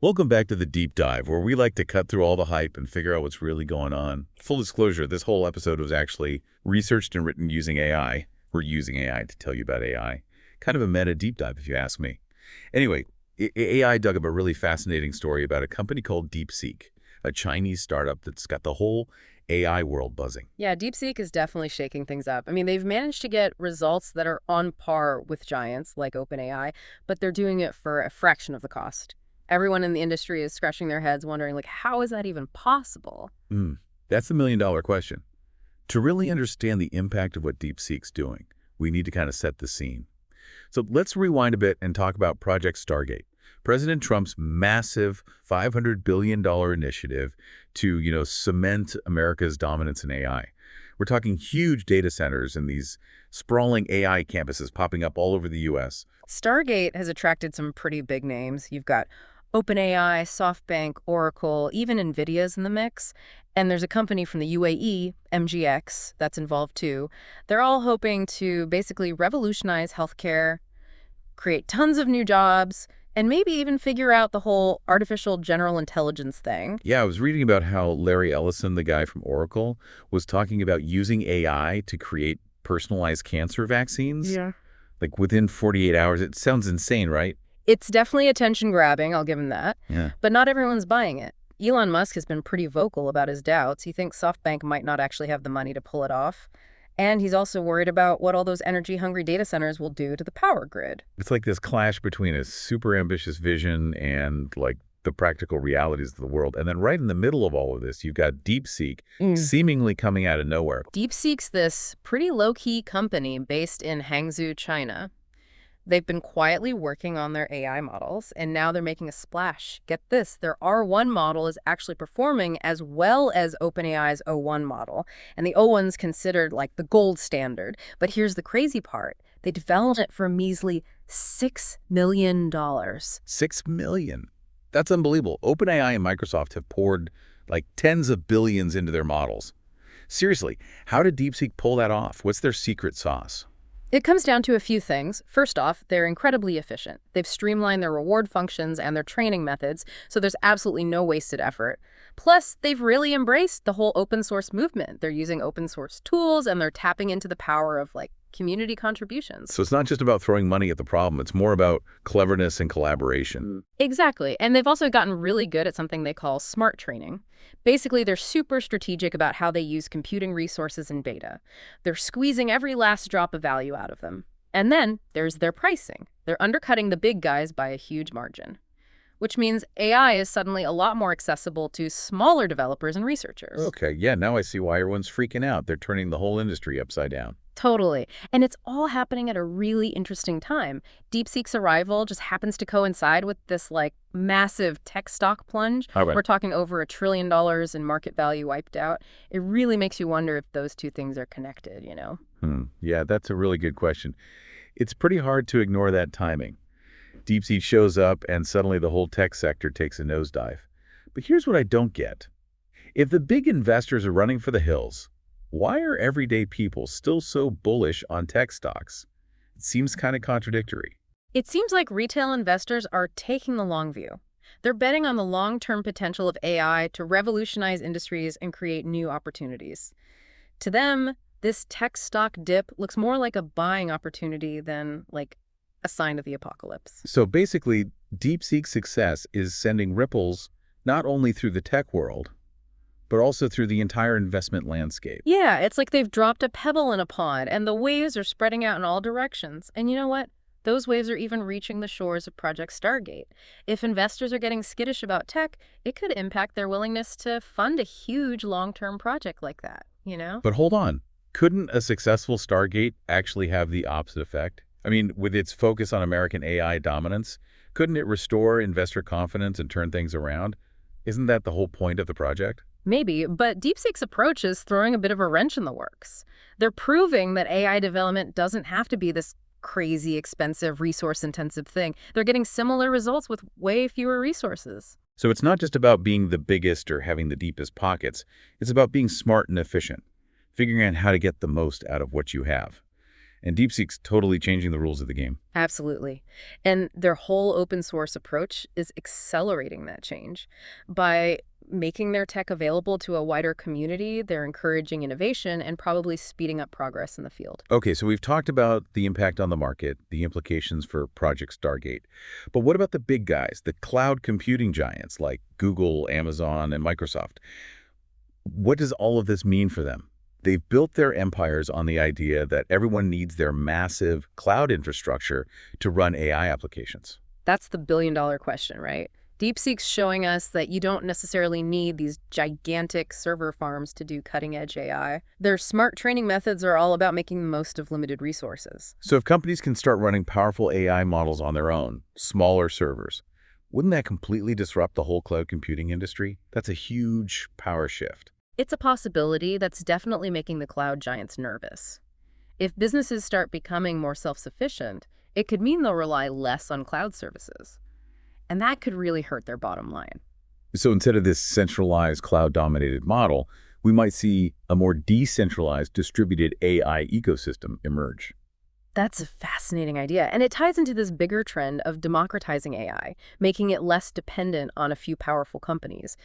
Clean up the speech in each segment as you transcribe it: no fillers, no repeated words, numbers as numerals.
Welcome back to the Deep Dive, where we like to cut through all the hype and figure out what's really going on. Full disclosure, this whole episode was actually researched and written using AI. We're using AI to tell you about AI. Kind of a meta deep dive, if you ask me. Anyway, AI dug up a really fascinating story about a company called DeepSeek, a Chinese startup that's got the whole AI world buzzing. Yeah, DeepSeek is definitely shaking things up. I mean, they've managed to get results that are on par with giants like OpenAI, but they're doing it for a fraction of the cost. Everyone in the industry is scratching their heads wondering, like, how is that even possible? That's the million-dollar question. To really understand the impact of what DeepSeek's doing, we need to kind of set the scene. So let's rewind a bit and talk about Project STARGATE, President Trump's massive $500 billion initiative to, cement America's dominance in AI. We're talking huge data centers and these sprawling AI campuses popping up all over the U.S. Stargate has attracted some pretty big names. You've got OpenAI, SoftBank, Oracle, even NVIDIA's in the mix. And there's a company from the UAE, MGX, that's involved too. They're all hoping to basically revolutionize healthcare, create tons of new jobs, and maybe even figure out the whole artificial general intelligence thing. Yeah, I was reading about how Larry Ellison, the guy from Oracle, was talking about using AI to create personalized cancer vaccines. Yeah. Like within 48 hours. It sounds insane, right? It's definitely attention-grabbing, I'll give him that. Yeah. But not everyone's buying it. Elon Musk has been pretty vocal about his doubts. He thinks SoftBank might not actually have the money to pull it off. And he's also worried about what all those energy-hungry data centers will do to the power grid. It's like this clash between a super ambitious vision and like the practical realities of the world. And then right in the middle of all of this, you've got DeepSeek seemingly coming out of nowhere. DeepSeek's this pretty low-key company based in Hangzhou, China. They've been quietly working on their AI models, and now they're making a splash. Get this, their R1 model is actually performing as well as OpenAI's O1 model, and the O1's considered like the gold standard. But here's the crazy part. They developed it for a measly $6 million. $6 million. That's unbelievable. OpenAI and Microsoft have poured like tens of billions into their models. Seriously, how did DeepSeek pull that off? What's their secret sauce? It comes down to a few things. First off, they're incredibly efficient. They've streamlined their reward functions and their training methods, so there's absolutely no wasted effort. Plus, they've really embraced the whole open source movement. They're using open source tools, and they're tapping into the power of, like, community contributions. So it's not just about throwing money at the problem. It's more about cleverness and collaboration. Exactly. And they've also gotten really good at something they call smart training. Basically, they're super strategic about how they use computing resources and data. They're squeezing every last drop of value out of them. And then there's their pricing. They're undercutting the big guys by a huge margin, which means AI is suddenly a lot more accessible to smaller developers and researchers. Okay, yeah, now I see why everyone's freaking out. They're turning the whole industry upside down. Totally. And it's all happening at a really interesting time. DeepSeek's arrival just happens to coincide with this, like, massive tech stock plunge. All right. We're talking over $1 trillion in market value wiped out. It really makes you wonder if those two things are connected. Yeah, that's a really good question. It's pretty hard to ignore that timing. DeepSeek shows up and suddenly the whole tech sector takes a nosedive. But here's what I don't get. If the big investors are running for the hills, why are everyday people still so bullish on tech stocks? It seems kind of contradictory. It seems like retail investors are taking the long view. They're betting on the long-term potential of AI to revolutionize industries and create new opportunities. To them, this tech stock dip looks more like a buying opportunity than, like, a sign of the apocalypse. So basically, DeepSeek's success is sending ripples not only through the tech world, but also through the entire investment landscape. Yeah, it's like they've dropped a pebble in a pond, and the waves are spreading out in all directions. And you know what? Those waves are even reaching the shores of Project STARGATE. If investors are getting skittish about tech, it could impact their willingness to fund a huge long-term project like that. But hold on. Couldn't a successful Stargate actually have the opposite effect? I mean, with its focus on American AI dominance, couldn't it restore investor confidence and turn things around? Isn't that the whole point of the project? Maybe, but DeepSeek's approach is throwing a bit of a wrench in the works. They're proving that AI development doesn't have to be this crazy, expensive, resource-intensive thing. They're getting similar results with way fewer resources. So it's not just about being the biggest or having the deepest pockets. It's about being smart and efficient, figuring out how to get the most out of what you have. And DeepSeek's totally changing the rules of the game. Absolutely. And their whole open source approach is accelerating that change. By making their tech available to a wider community, they're encouraging innovation and probably speeding up progress in the field. Okay, so we've talked about the impact on the market, the implications for Project Stargate. But what about the big guys, the cloud computing giants like Google, Amazon, and Microsoft? What does all of this mean for them? They've built their empires on the idea that everyone needs their massive cloud infrastructure to run AI applications. That's the billion-dollar question, right? DeepSeek's showing us that you don't necessarily need these gigantic server farms to do cutting-edge AI. Their smart training methods are all about making the most of limited resources. So if companies can start running powerful AI models on their own, smaller servers, wouldn't that completely disrupt the whole cloud computing industry? That's a huge power shift. It's a possibility that's definitely making the cloud giants nervous. If businesses start becoming more self-sufficient, it could mean they'll rely less on cloud services. And that could really hurt their bottom line. So instead of this centralized cloud-dominated model, we might see a more decentralized distributed AI ecosystem emerge. That's a fascinating idea, and it ties into this bigger trend of democratizing AI, making it less dependent on a few powerful companies.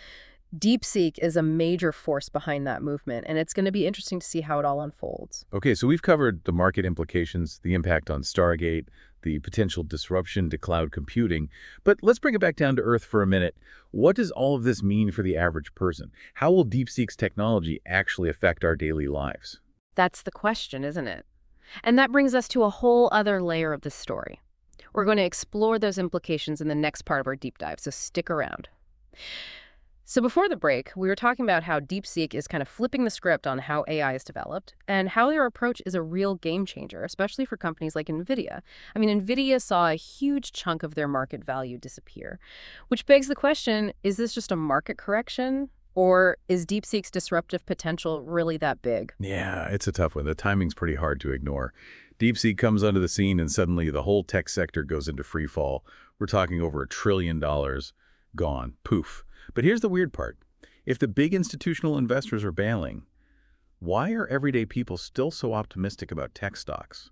DeepSeek is a major force behind that movement, and it's going to be interesting to see how it all unfolds. Okay, so we've covered the market implications, the impact on Stargate, the potential disruption to cloud computing. But let's bring it back down to earth for a minute. What does all of this mean for the average person? How will DeepSeek's technology actually affect our daily lives? That's the question, isn't it? And that brings us to a whole other layer of this story. We're going to explore those implications in the next part of our deep dive, so stick around. So before the break, we were talking about how DeepSeek is kind of flipping the script on how AI is developed and how their approach is a real game changer, especially for companies like NVIDIA. I mean, NVIDIA saw a huge chunk of their market value disappear, which begs the question, is this just a market correction? Or is DeepSeek's disruptive potential really that big? Yeah, it's a tough one. The timing's pretty hard to ignore. DeepSeek comes onto the scene and suddenly the whole tech sector goes into free fall. We're talking over $1 trillion gone. Poof. But here's the weird part. If the big institutional investors are bailing, why are everyday people still so optimistic about tech stocks?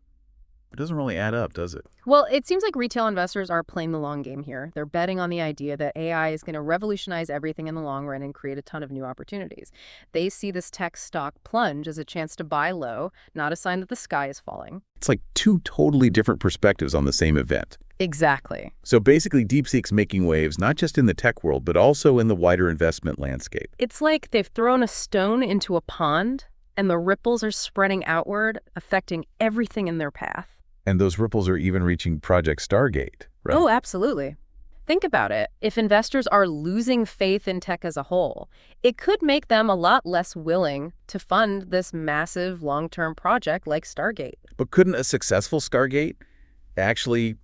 It doesn't really add up, does it? Well, it seems like retail investors are playing the long game here. They're betting on the idea that AI is going to revolutionize everything in the long run and create a ton of new opportunities. They see this tech stock plunge as a chance to buy low, not a sign that the sky is falling. It's like two totally different perspectives on the same event. Exactly. So basically, DeepSeek's making waves not just in the tech world, but also in the wider investment landscape. It's like they've thrown a stone into a pond, and the ripples are spreading outward, affecting everything in their path. And those ripples are even reaching Project Stargate, right? Oh, absolutely. Think about it. If investors are losing faith in tech as a whole, it could make them a lot less willing to fund this massive long-term project like Stargate. But couldn't a successful Stargate actually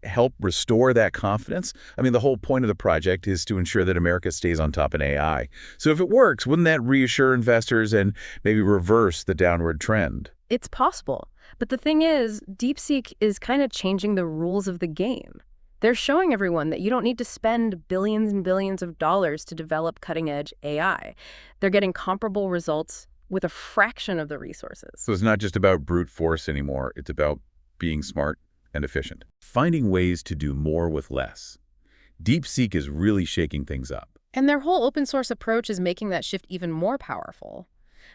help restore that confidence? I mean, the whole point of the project is to ensure that America stays on top in AI. So if it works, wouldn't that reassure investors and maybe reverse the downward trend? It's possible. But the thing is, DeepSeek is kind of changing the rules of the game. They're showing everyone that you don't need to spend billions and billions of dollars to develop cutting-edge AI. They're getting comparable results with a fraction of the resources. So it's not just about brute force anymore. It's about being smart and efficient. Finding ways to do more with less. DeepSeek is really shaking things up. And their whole open source approach is making that shift even more powerful.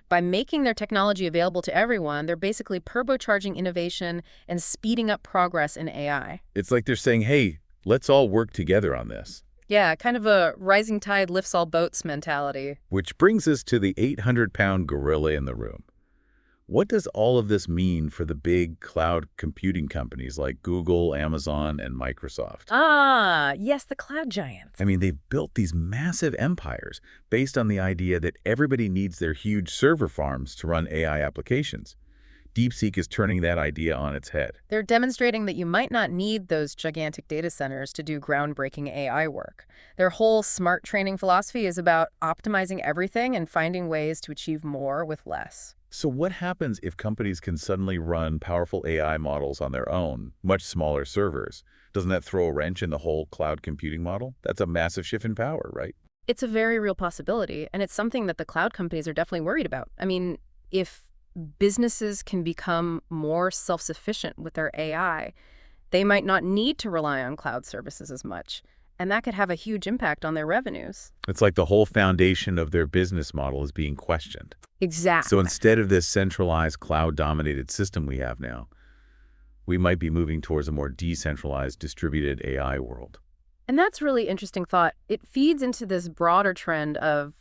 By making their technology available to everyone, they're basically turbocharging innovation and speeding up progress in AI. It's like they're saying, hey, let's all work together on this. Yeah, kind of a rising tide lifts all boats mentality. Which brings us to the 800-pound gorilla in the room. What does all of this mean for the big cloud computing companies like Google, Amazon, and Microsoft? Ah, yes, the cloud giants. I mean, they've built these massive empires based on the idea that everybody needs their huge server farms to run AI applications. DeepSeek is turning that idea on its head. They're demonstrating that you might not need those gigantic data centers to do groundbreaking AI work. Their whole smart training philosophy is about optimizing everything and finding ways to achieve more with less. So what happens if companies can suddenly run powerful AI models on their own, much smaller servers? Doesn't that throw a wrench in the whole cloud computing model? That's a massive shift in power, right? It's a very real possibility, and it's something that the cloud companies are definitely worried about. I mean, if businesses can become more self-sufficient with their AI. They might not need to rely on cloud services as much, and that could have a huge impact on their revenues. It's like the whole foundation of their business model is being questioned. So Exactly. instead of this centralized cloud-dominated system we have now, we might be moving towards a more decentralized, distributed AI world. And that's really interesting thought. It feeds into this broader trend of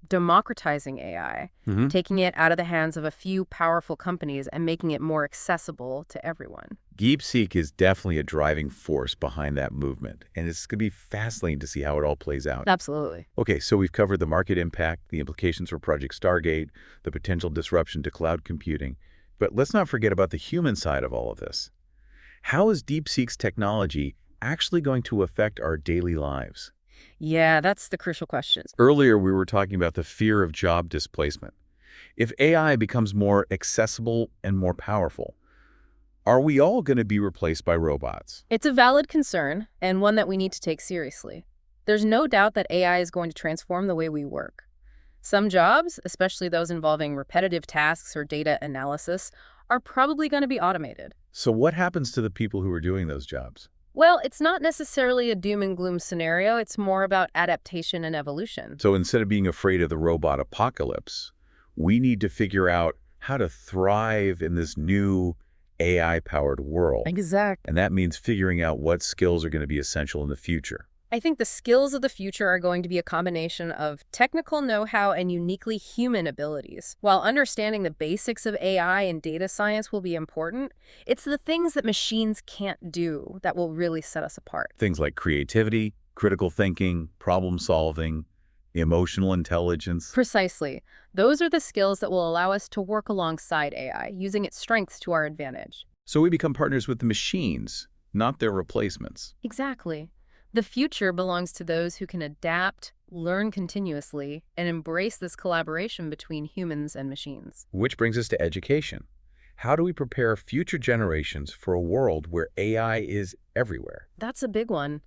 democratizing AI, taking it out of the hands of a few powerful companies and making it more accessible to everyone. DeepSeek is definitely a driving force behind that movement, and it's going to be fascinating to see how it all plays out. Absolutely. Okay, so we've covered the market impact, the implications for Project Stargate, the potential disruption to cloud computing, but let's not forget about the human side of all of this. How is DeepSeek's technology actually going to affect our daily lives? Yeah, that's the crucial question. Earlier, we were talking about the fear of job displacement. If AI becomes more accessible and more powerful, are we all going to be replaced by robots? It's a valid concern and one that we need to take seriously. There's no doubt that AI is going to transform the way we work. Some jobs, especially those involving repetitive tasks or data analysis, are probably going to be automated. So what happens to the people who are doing those jobs? Well, it's not necessarily a doom and gloom scenario. It's more about adaptation and evolution. So instead of being afraid of the robot apocalypse, we need to figure out how to thrive in this new AI-powered world. Exactly. And that means figuring out what skills are going to be essential in the future. I think the skills of the future are going to be a combination of technical know-how and uniquely human abilities. While understanding the basics of AI and data science will be important, it's the things that machines can't do that will really set us apart. Things like creativity, critical thinking, problem solving, emotional intelligence. Precisely. Those are the skills that will allow us to work alongside AI, using its strengths to our advantage. So we become partners with the machines, not their replacements. Exactly. The future belongs to those who can adapt, learn continuously, and embrace this collaboration between humans and machines. Which brings us to education. How do we prepare future generations for a world where AI is everywhere? That's a big one.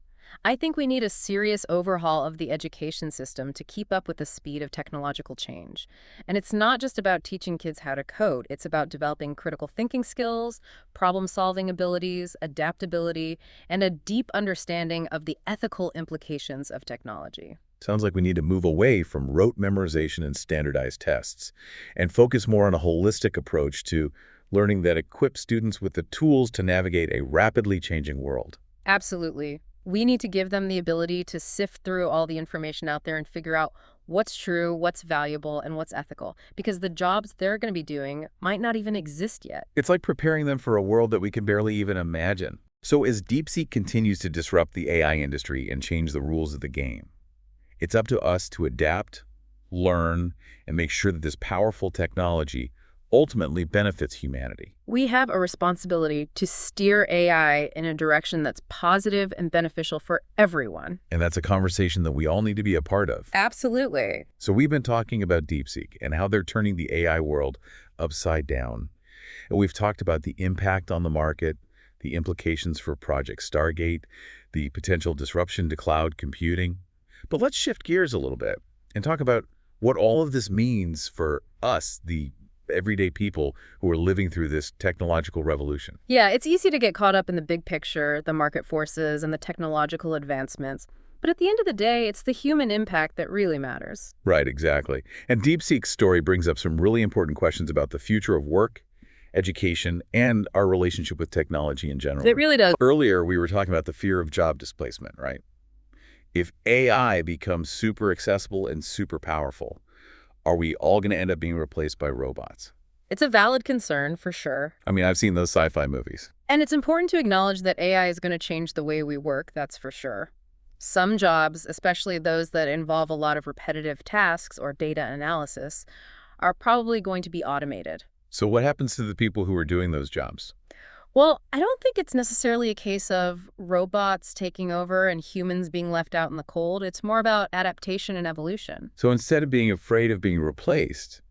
I think we need a serious overhaul of the education system to keep up with the speed of technological change. And it's not just about teaching kids how to code. It's about developing critical thinking skills, problem-solving abilities, adaptability, and a deep understanding of the ethical implications of technology. Sounds like we need to move away from rote memorization and standardized tests and focus more on a holistic approach to learning that equips students with the tools to navigate a rapidly changing world. Absolutely. We need to give them the ability to sift through all the information out there and figure out what's true, what's valuable, and what's ethical, because the jobs they're going to be doing might not even exist yet. It's like preparing them for a world that we can barely even imagine. So as DeepSeek continues to disrupt the AI industry and change the rules of the game, it's up to us to adapt, learn, and make sure that this powerful technology ultimately benefits humanity. We have a responsibility to steer AI in a direction that's positive and beneficial for everyone. And that's a conversation that we all need to be a part of. Absolutely. So we've been talking about DeepSeek and how they're turning the AI world upside down. And we've talked about the impact on the market, the implications for Project Stargate, the potential disruption to cloud computing. But let's shift gears a little bit and talk about what all of this means for us, the everyday people who are living through this technological revolution. Yeah, it's easy to get caught up in the big picture, the market forces, and the technological advancements. But at the end of the day, it's the human impact that really matters. Right, exactly. And DeepSeek's story brings up some really important questions about the future of work, education, and our relationship with technology in general. It really does. Earlier, we were talking about the fear of job displacement, right? If AI becomes super accessible and super powerful, are we all going to end up being replaced by robots? It's a valid concern, for sure. I mean, I've seen those sci-fi movies. And it's important to acknowledge that AI is going to change the way we work, that's for sure. Some jobs, especially those that involve a lot of repetitive tasks or data analysis, are probably going to be automated. So what happens to the people who are doing those jobs? Well, I don't think it's necessarily a case of robots taking over and humans being left out in the cold. It's more about adaptation and evolution. So instead of being afraid of being replaced,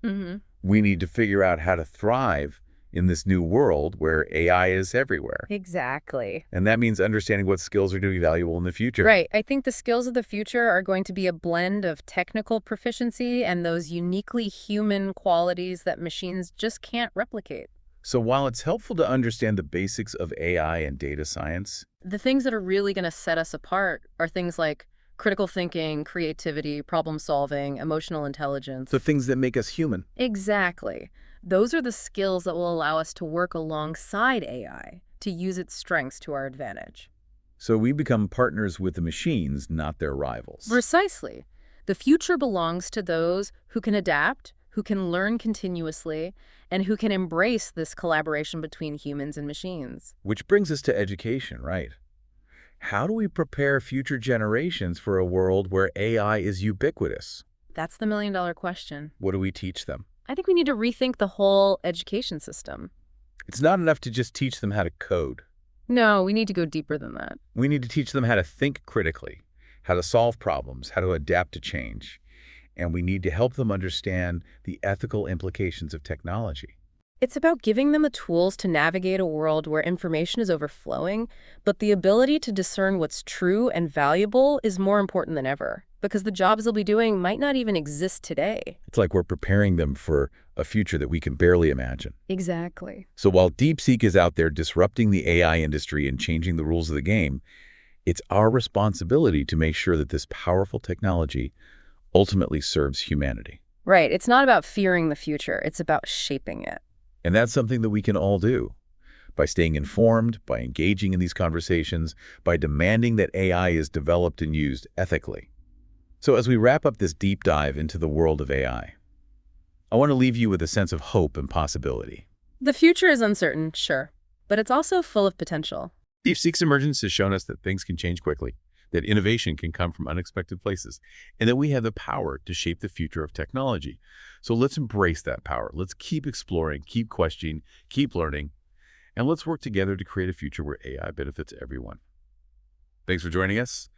we need to figure out how to thrive in this new world where AI is everywhere. Exactly. And that means understanding what skills are going to be valuable in the future. Right. I think the skills of the future are going to be a blend of technical proficiency and those uniquely human qualities that machines just can't replicate. So while it's helpful to understand the basics of AI and data science, The things that are really going to set us apart are things like critical thinking, creativity, problem solving, emotional intelligence. the things that make us human. Exactly. Those are the skills that will allow us to work alongside AI to use its strengths to our advantage. So we become partners with the machines, not their rivals. Precisely. The future belongs to those who can adapt, who can learn continuously, and who can embrace this collaboration between humans and machines. Which brings us to education, right? How do we prepare future generations for a world where AI is ubiquitous? That's the million-dollar question. What do we teach them? I think we need to rethink the whole education system. It's not enough to just teach them how to code. No, we need to go deeper than that. We need to teach them how to think critically, how to solve problems, how to adapt to change. And we need to help them understand the ethical implications of technology. It's about giving them the tools to navigate a world where information is overflowing, but the ability to discern what's true and valuable is more important than ever, because the jobs they'll be doing might not even exist today. It's like we're preparing them for a future that we can barely imagine. Exactly. So while DeepSeek is out there disrupting the AI industry and changing the rules of the game, it's our responsibility to make sure that this powerful technology ultimately serves humanity. Right. It's not about fearing the future. It's about shaping it. And that's something that we can all do by staying informed, by engaging in these conversations, by demanding that AI is developed and used ethically. So as we wrap up this deep dive into the world of AI, I want to leave you with a sense of hope and possibility. The future is uncertain, sure, but it's also full of potential. DeepSeek's emergence has shown us that things can change quickly, that innovation can come from unexpected places, and that we have the power to shape the future of technology. So let's embrace that power. Let's keep exploring, keep questioning, keep learning, and let's work together to create a future where AI benefits everyone. Thanks for joining us.